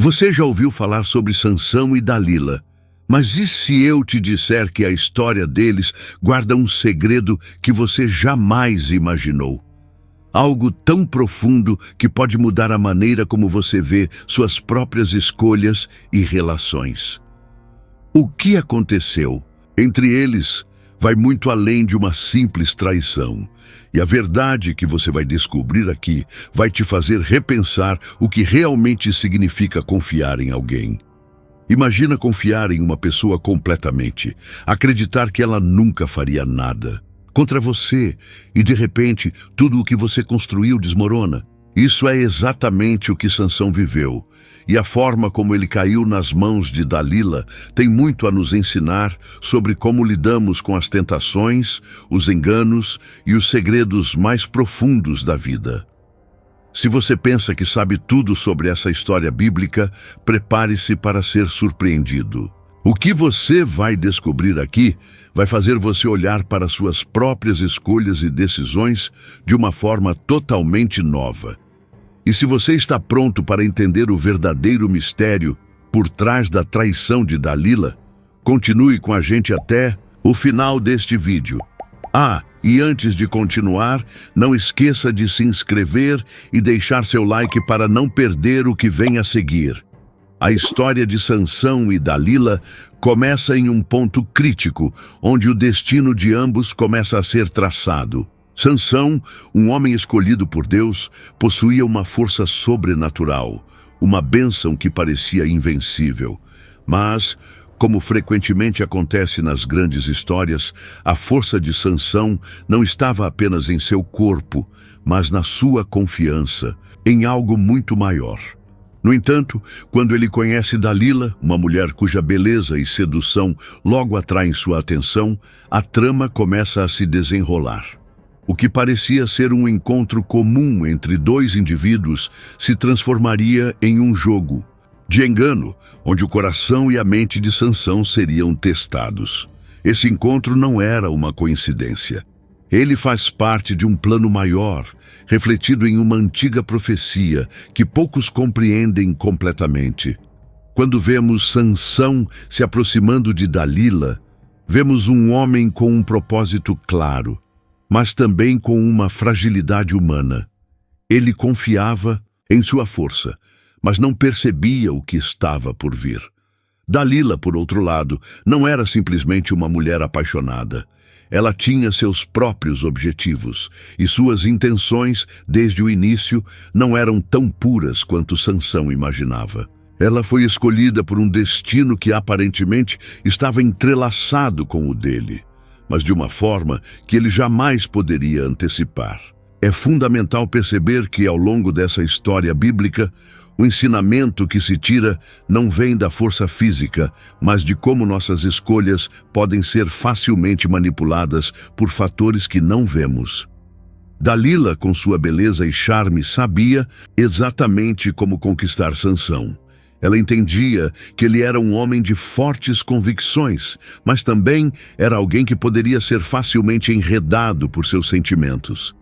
Você já ouviu falar sobre Sansão e Dalila, mas e se eu te disser que a história deles guarda um segredo que você jamais imaginou? Algo tão profundo que pode mudar a maneira como você vê suas próprias escolhas e relações. O que aconteceu entre eles vai muito além de uma simples traição. E a verdade que você vai descobrir aqui vai te fazer repensar o que realmente significa confiar em alguém. Imagina confiar em uma pessoa completamente, acreditar que ela nunca faria nada contra você e de repente tudo o que você construiu desmorona. Isso é exatamente o que Sansão viveu, e a forma como ele caiu nas mãos de Dalila tem muito a nos ensinar sobre como lidamos com as tentações, os enganos e os segredos mais profundos da vida. Se você pensa que sabe tudo sobre essa história bíblica, prepare-se para ser surpreendido. O que você vai descobrir aqui vai fazer você olhar para suas próprias escolhas e decisões de uma forma totalmente nova. E se você está pronto para entender o verdadeiro mistério por trás da traição de Dalila, continue com a gente até o final deste vídeo. E antes de continuar, não esqueça de se inscrever e deixar seu like para não perder o que vem a seguir. A história de Sansão e Dalila começa em um ponto crítico, onde o destino de ambos começa a ser traçado. Sansão, um homem escolhido por Deus, possuía uma força sobrenatural, uma bênção que parecia invencível. Mas, como frequentemente acontece nas grandes histórias, a força de Sansão não estava apenas em seu corpo, mas na sua confiança, em algo muito maior. No entanto, quando ele conhece Dalila, uma mulher cuja beleza e sedução logo atraem sua atenção, a trama começa a se desenrolar. O que parecia ser um encontro comum entre dois indivíduos se transformaria em um jogo de engano, onde o coração e a mente de Sansão seriam testados. Esse encontro não era uma coincidência. Ele faz parte de um plano maior, refletido em uma antiga profecia que poucos compreendem completamente. Quando vemos Sansão se aproximando de Dalila, vemos um homem com um propósito claro, mas também com uma fragilidade humana. Ele confiava em sua força, mas não percebia o que estava por vir. Dalila, por outro lado, não era simplesmente uma mulher apaixonada. Ela tinha seus próprios objetivos, e suas intenções, desde o início, não eram tão puras quanto Sansão imaginava. Ela foi escolhida por um destino que aparentemente estava entrelaçado com o dele, mas de uma forma que ele jamais poderia antecipar. É fundamental perceber que, ao longo dessa história bíblica, o ensinamento que se tira não vem da força física, mas de como nossas escolhas podem ser facilmente manipuladas por fatores que não vemos. Dalila, com sua beleza e charme, sabia exatamente como conquistar Sansão. Ela entendia que ele era um homem de fortes convicções, mas também era alguém que poderia ser facilmente enredado por seus sentimentos.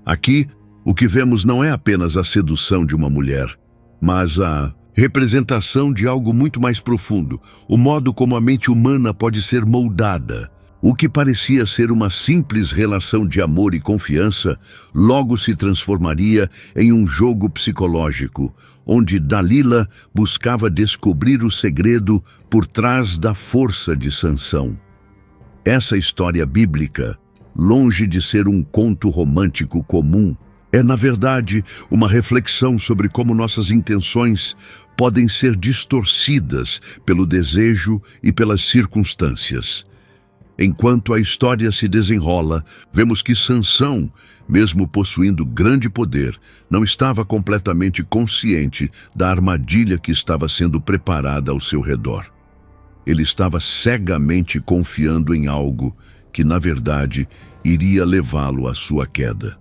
Aqui, o que vemos não é apenas a sedução de uma mulher, mas a representação de algo muito mais profundo, o modo como a mente humana pode ser moldada. O que parecia ser uma simples relação de amor e confiança, logo se transformaria em um jogo psicológico, onde Dalila buscava descobrir o segredo por trás da força de Sansão. Essa história bíblica, longe de ser um conto romântico comum, é, na verdade, uma reflexão sobre como nossas intenções podem ser distorcidas pelo desejo e pelas circunstâncias. Enquanto a história se desenrola, vemos que Sansão, mesmo possuindo grande poder, não estava completamente consciente da armadilha que estava sendo preparada ao seu redor. Ele estava cegamente confiando em algo que, na verdade, iria levá-lo à sua queda.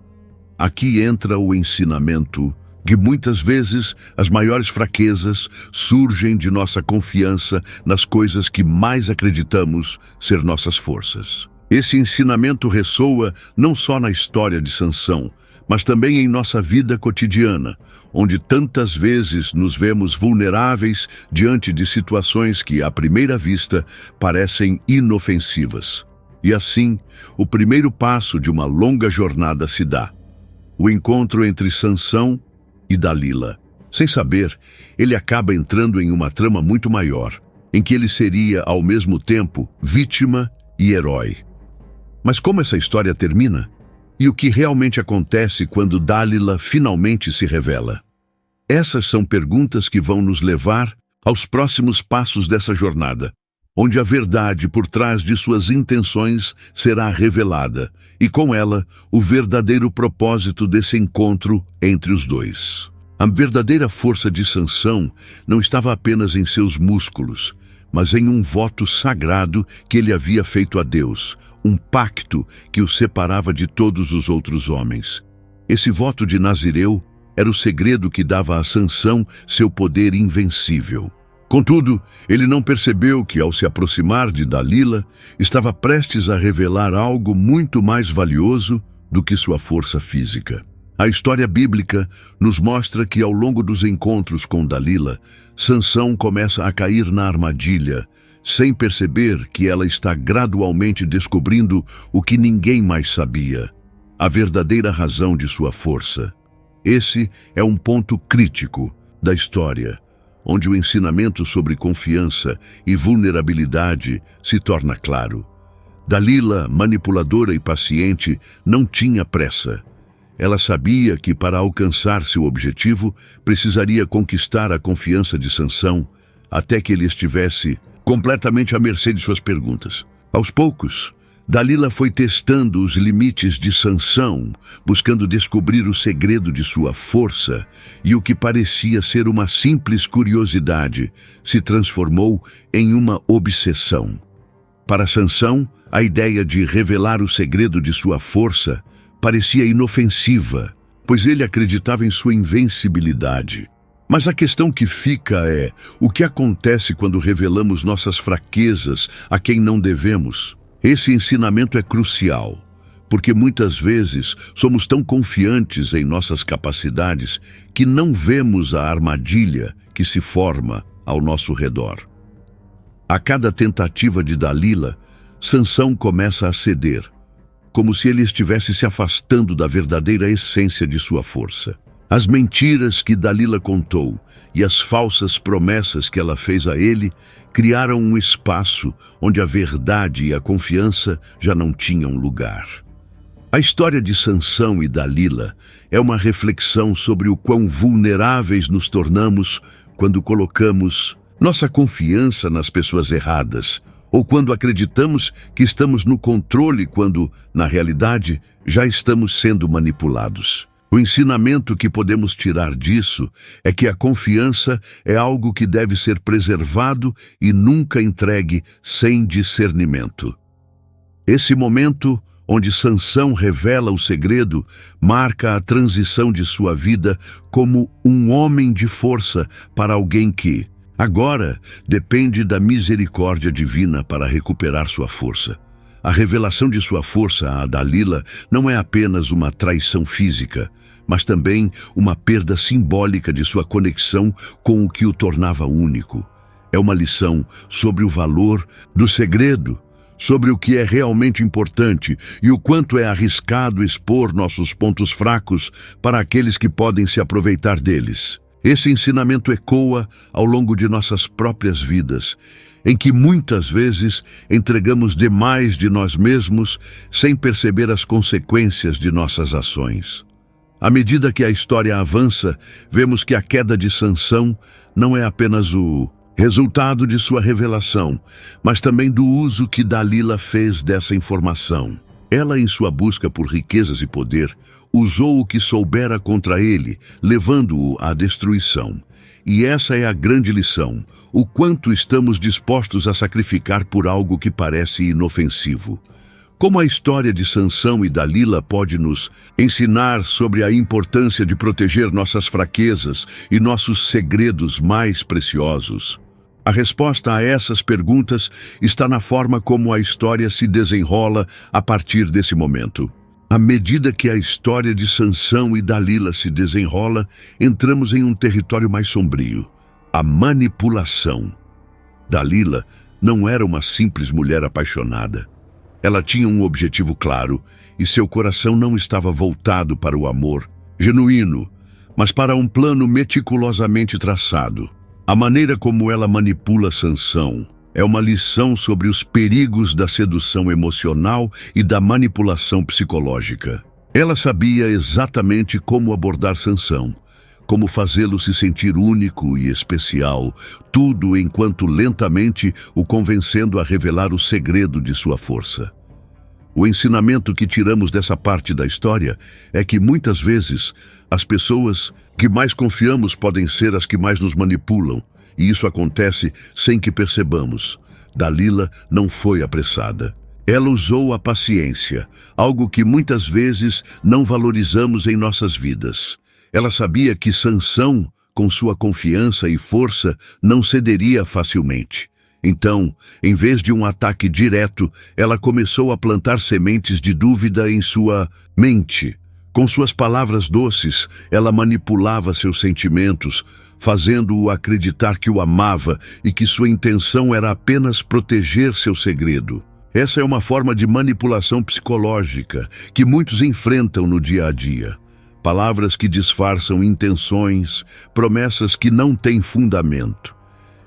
Aqui entra o ensinamento que muitas vezes as maiores fraquezas surgem de nossa confiança nas coisas que mais acreditamos ser nossas forças. Esse ensinamento ressoa não só na história de Sansão, mas também em nossa vida cotidiana, onde tantas vezes nos vemos vulneráveis diante de situações que, à primeira vista, parecem inofensivas. E assim, o primeiro passo de uma longa jornada se dá: o encontro entre Sansão e Dalila. Sem saber, ele acaba entrando em uma trama muito maior, em que ele seria, ao mesmo tempo, vítima e herói. Mas como essa história termina? E o que realmente acontece quando Dalila finalmente se revela? Essas são perguntas que vão nos levar aos próximos passos dessa jornada, onde a verdade por trás de suas intenções será revelada, e com ela, o verdadeiro propósito desse encontro entre os dois. A verdadeira força de Sansão não estava apenas em seus músculos, mas em um voto sagrado que ele havia feito a Deus, um pacto que o separava de todos os outros homens. Esse voto de Nazireu era o segredo que dava a Sansão seu poder invencível. Contudo, ele não percebeu que, ao se aproximar de Dalila, estava prestes a revelar algo muito mais valioso do que sua força física. A história bíblica nos mostra que, ao longo dos encontros com Dalila, Sansão começa a cair na armadilha, sem perceber que ela está gradualmente descobrindo o que ninguém mais sabia: a verdadeira razão de sua força. Esse é um ponto crítico da história, onde o ensinamento sobre confiança e vulnerabilidade se torna claro. Dalila, manipuladora e paciente, não tinha pressa. Ela sabia que, para alcançar seu objetivo, precisaria conquistar a confiança de Sansão, até que ele estivesse completamente à mercê de suas perguntas. Aos poucos, Dalila foi testando os limites de Sansão, buscando descobrir o segredo de sua força, e o que parecia ser uma simples curiosidade se transformou em uma obsessão. Para Sansão, a ideia de revelar o segredo de sua força parecia inofensiva, pois ele acreditava em sua invencibilidade. Mas a questão que fica é: o que acontece quando revelamos nossas fraquezas a quem não devemos? Esse ensinamento é crucial, porque muitas vezes somos tão confiantes em nossas capacidades que não vemos a armadilha que se forma ao nosso redor. A cada tentativa de Dalila, Sansão começa a ceder, como se ele estivesse se afastando da verdadeira essência de sua força. As mentiras que Dalila contou e as falsas promessas que ela fez a ele criaram um espaço onde a verdade e a confiança já não tinham lugar. A história de Sansão e Dalila é uma reflexão sobre o quão vulneráveis nos tornamos quando colocamos nossa confiança nas pessoas erradas, ou quando acreditamos que estamos no controle quando, na realidade, já estamos sendo manipulados. O ensinamento que podemos tirar disso é que a confiança é algo que deve ser preservado e nunca entregue sem discernimento. Esse momento, onde Sansão revela o segredo, marca a transição de sua vida como um homem de força para alguém que, agora, depende da misericórdia divina para recuperar sua força. A revelação de sua força a Dalila não é apenas uma traição física, mas também uma perda simbólica de sua conexão com o que o tornava único. É uma lição sobre o valor do segredo, sobre o que é realmente importante e o quanto é arriscado expor nossos pontos fracos para aqueles que podem se aproveitar deles. Esse ensinamento ecoa ao longo de nossas próprias vidas, em que muitas vezes entregamos demais de nós mesmos sem perceber as consequências de nossas ações. À medida que a história avança, vemos que a queda de Sansão não é apenas o resultado de sua revelação, mas também do uso que Dalila fez dessa informação. Ela, em sua busca por riquezas e poder, usou o que soubera contra ele, levando-o à destruição. E essa é a grande lição: o quanto estamos dispostos a sacrificar por algo que parece inofensivo. Como a história de Sansão e Dalila pode nos ensinar sobre a importância de proteger nossas fraquezas e nossos segredos mais preciosos? A resposta a essas perguntas está na forma como a história se desenrola a partir desse momento. À medida que a história de Sansão e Dalila se desenrola, entramos em um território mais sombrio: a manipulação. Dalila não era uma simples mulher apaixonada. Ela tinha um objetivo claro e seu coração não estava voltado para o amor genuíno, mas para um plano meticulosamente traçado. A maneira como ela manipula Sansão é uma lição sobre os perigos da sedução emocional e da manipulação psicológica. Ela sabia exatamente como abordar Sansão, como fazê-lo se sentir único e especial, tudo enquanto lentamente o convencendo a revelar o segredo de sua força. O ensinamento que tiramos dessa parte da história é que muitas vezes as pessoas que mais confiamos podem ser as que mais nos manipulam, e isso acontece sem que percebamos. Dalila não foi apressada. Ela usou a paciência, algo que muitas vezes não valorizamos em nossas vidas. Ela sabia que Sansão, com sua confiança e força, não cederia facilmente. Então, em vez de um ataque direto, ela começou a plantar sementes de dúvida em sua mente. Com suas palavras doces, ela manipulava seus sentimentos, fazendo-o acreditar que o amava e que sua intenção era apenas proteger seu segredo. Essa é uma forma de manipulação psicológica que muitos enfrentam no dia a dia. Palavras que disfarçam intenções, promessas que não têm fundamento.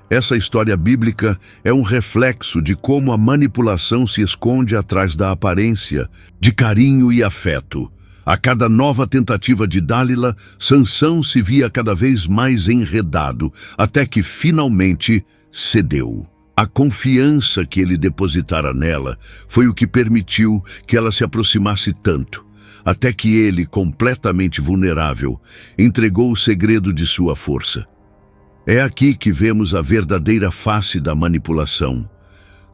Essa história bíblica é um reflexo de como a manipulação se esconde atrás da aparência de carinho e afeto. A cada nova tentativa de Dalila, Sansão se via cada vez mais enredado, até que finalmente cedeu. A confiança que ele depositara nela foi o que permitiu que ela se aproximasse tanto, até que ele, completamente vulnerável, entregou o segredo de sua força. É aqui que vemos a verdadeira face da manipulação.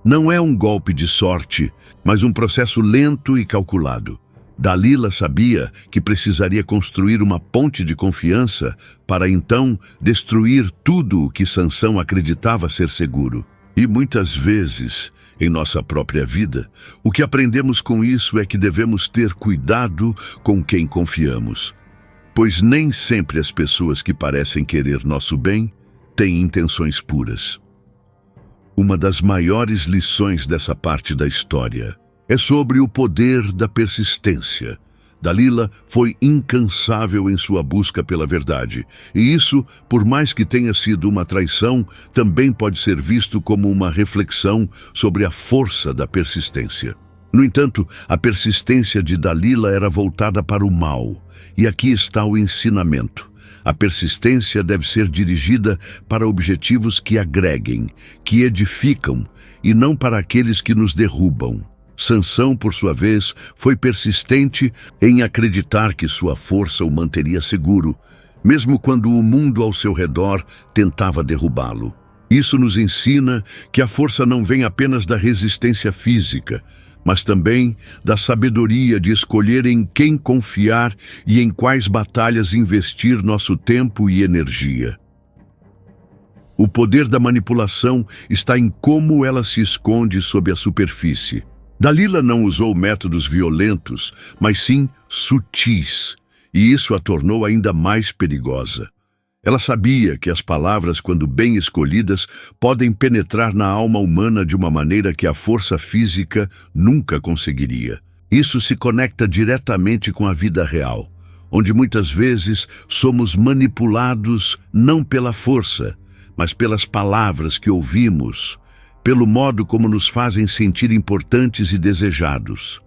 Não é um golpe de sorte, mas um processo lento e calculado. Dalila sabia que precisaria construir uma ponte de confiança para então destruir tudo o que Sansão acreditava ser seguro. E muitas vezes, em nossa própria vida, o que aprendemos com isso é que devemos ter cuidado com quem confiamos, pois nem sempre as pessoas que parecem querer nosso bem têm intenções puras. Uma das maiores lições dessa parte da história é sobre o poder da persistência. Dalila foi incansável em sua busca pela verdade, e isso, por mais que tenha sido uma traição, também pode ser visto como uma reflexão sobre a força da persistência. No entanto, a persistência de Dalila era voltada para o mal, e aqui está o ensinamento. A persistência deve ser dirigida para objetivos que agreguem, que edificam, e não para aqueles que nos derrubam. Sansão, por sua vez, foi persistente em acreditar que sua força o manteria seguro, mesmo quando o mundo ao seu redor tentava derrubá-lo. Isso nos ensina que a força não vem apenas da resistência física, mas também da sabedoria de escolher em quem confiar e em quais batalhas investir nosso tempo e energia. O poder da manipulação está em como ela se esconde sob a superfície. Dalila não usou métodos violentos, mas sim sutis, e isso a tornou ainda mais perigosa. Ela sabia que as palavras, quando bem escolhidas, podem penetrar na alma humana de uma maneira que a força física nunca conseguiria. Isso se conecta diretamente com a vida real, onde muitas vezes somos manipulados não pela força, mas pelas palavras que ouvimos, pelo modo como nos fazem sentir importantes e desejados.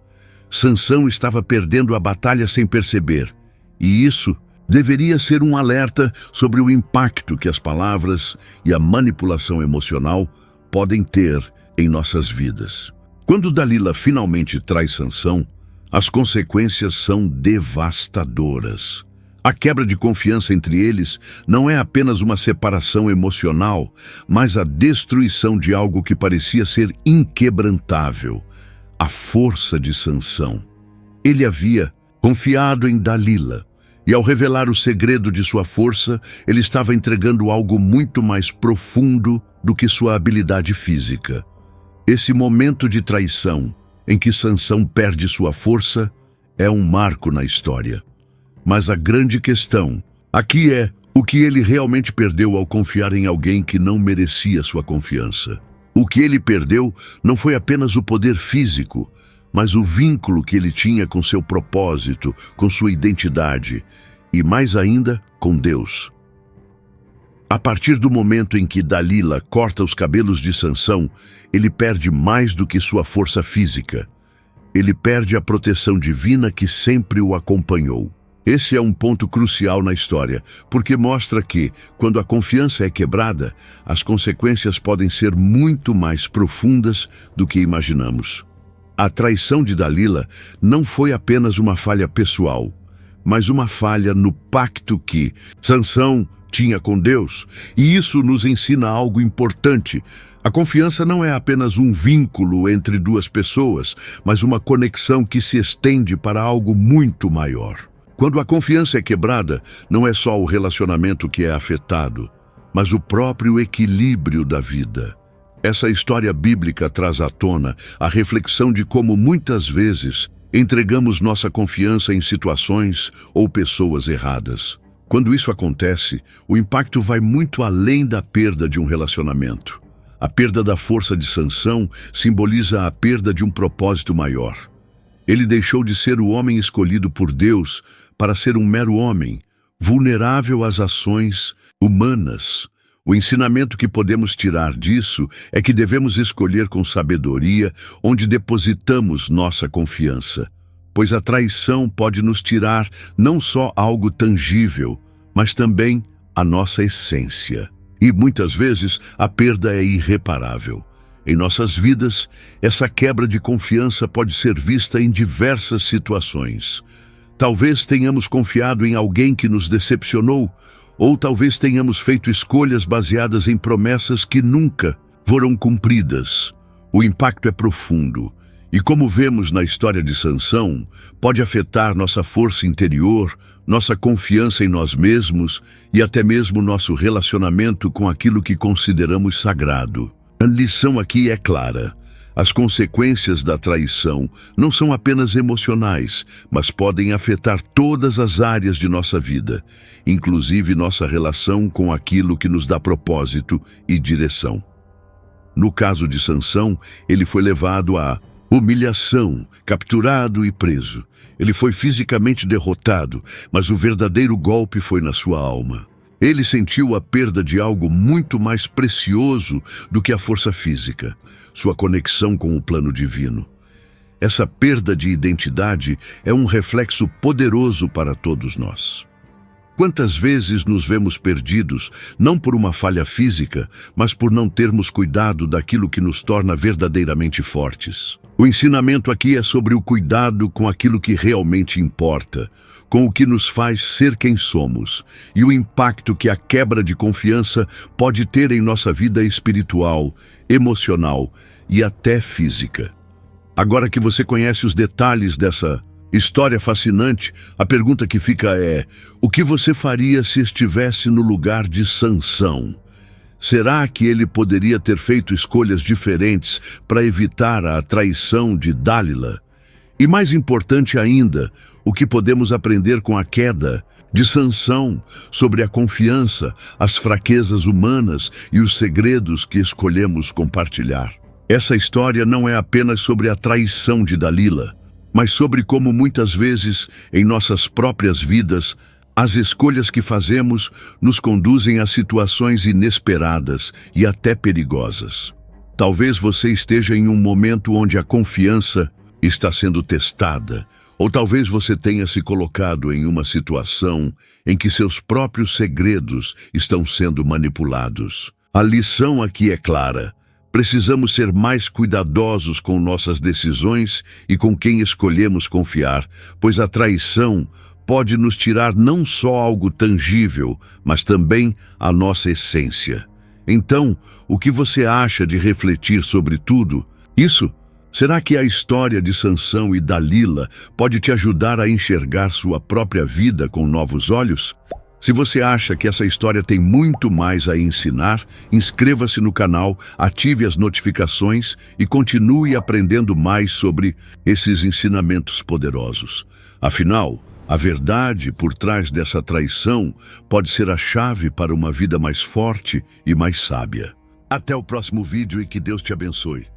Sansão estava perdendo a batalha sem perceber, e isso deveria ser um alerta sobre o impacto que as palavras e a manipulação emocional podem ter em nossas vidas. Quando Dalila finalmente trai Sansão, as consequências são devastadoras. A quebra de confiança entre eles não é apenas uma separação emocional, mas a destruição de algo que parecia ser inquebrantável: a força de Sansão. Ele havia confiado em Dalila, e ao revelar o segredo de sua força, ele estava entregando algo muito mais profundo do que sua habilidade física. Esse momento de traição, em que Sansão perde sua força, é um marco na história. Mas a grande questão aqui é o que ele realmente perdeu ao confiar em alguém que não merecia sua confiança. O que ele perdeu não foi apenas o poder físico, mas o vínculo que ele tinha com seu propósito, com sua identidade e, mais ainda, com Deus. A partir do momento em que Dalila corta os cabelos de Sansão, ele perde mais do que sua força física. Ele perde a proteção divina que sempre o acompanhou. Esse é um ponto crucial na história, porque mostra que, quando a confiança é quebrada, as consequências podem ser muito mais profundas do que imaginamos. A traição de Dalila não foi apenas uma falha pessoal, mas uma falha no pacto que Sansão tinha com Deus, e isso nos ensina algo importante. A confiança não é apenas um vínculo entre duas pessoas, mas uma conexão que se estende para algo muito maior. Quando a confiança é quebrada, não é só o relacionamento que é afetado, mas o próprio equilíbrio da vida. Essa história bíblica traz à tona a reflexão de como muitas vezes entregamos nossa confiança em situações ou pessoas erradas. Quando isso acontece, o impacto vai muito além da perda de um relacionamento. A perda da força de Sansão simboliza a perda de um propósito maior. Ele deixou de ser o homem escolhido por Deus para ser um mero homem, vulnerável às ações humanas. O ensinamento que podemos tirar disso é que devemos escolher com sabedoria onde depositamos nossa confiança, pois a traição pode nos tirar não só algo tangível, mas também a nossa essência. E muitas vezes a perda é irreparável. Em nossas vidas, essa quebra de confiança pode ser vista em diversas situações. Talvez tenhamos confiado em alguém que nos decepcionou, ou talvez tenhamos feito escolhas baseadas em promessas que nunca foram cumpridas. O impacto é profundo, e como vemos na história de Sansão, pode afetar nossa força interior, nossa confiança em nós mesmos e até mesmo nosso relacionamento com aquilo que consideramos sagrado. A lição aqui é clara. As consequências da traição não são apenas emocionais, mas podem afetar todas as áreas de nossa vida, inclusive nossa relação com aquilo que nos dá propósito e direção. No caso de Sansão, ele foi levado à humilhação, capturado e preso. Ele foi fisicamente derrotado, mas o verdadeiro golpe foi na sua alma. Ele sentiu a perda de algo muito mais precioso do que a força física, sua conexão com o plano divino. Essa perda de identidade é um reflexo poderoso para todos nós. Quantas vezes nos vemos perdidos, não por uma falha física, mas por não termos cuidado daquilo que nos torna verdadeiramente fortes? O ensinamento aqui é sobre o cuidado com aquilo que realmente importa, com o que nos faz ser quem somos, e o impacto que a quebra de confiança pode ter em nossa vida espiritual, emocional e até física. Agora que você conhece os detalhes dessa história fascinante, a pergunta que fica é: o que você faria se estivesse no lugar de Sansão? Será que ele poderia ter feito escolhas diferentes para evitar a traição de Dalila? E mais importante ainda, o que podemos aprender com a queda de Sansão sobre a confiança, as fraquezas humanas e os segredos que escolhemos compartilhar? Essa história não é apenas sobre a traição de Dalila, mas sobre como muitas vezes, em nossas próprias vidas, as escolhas que fazemos nos conduzem a situações inesperadas e até perigosas. Talvez você esteja em um momento onde a confiança está sendo testada, ou talvez você tenha se colocado em uma situação em que seus próprios segredos estão sendo manipulados. A lição aqui é clara. Precisamos ser mais cuidadosos com nossas decisões e com quem escolhemos confiar, pois a traição pode nos tirar não só algo tangível, mas também a nossa essência. Então, o que você acha de refletir sobre tudo isso? Será que a história de Sansão e Dalila pode te ajudar a enxergar sua própria vida com novos olhos? Se você acha que essa história tem muito mais a ensinar, inscreva-se no canal, ative as notificações e continue aprendendo mais sobre esses ensinamentos poderosos. Afinal, a verdade por trás dessa traição pode ser a chave para uma vida mais forte e mais sábia. Até o próximo vídeo e que Deus te abençoe.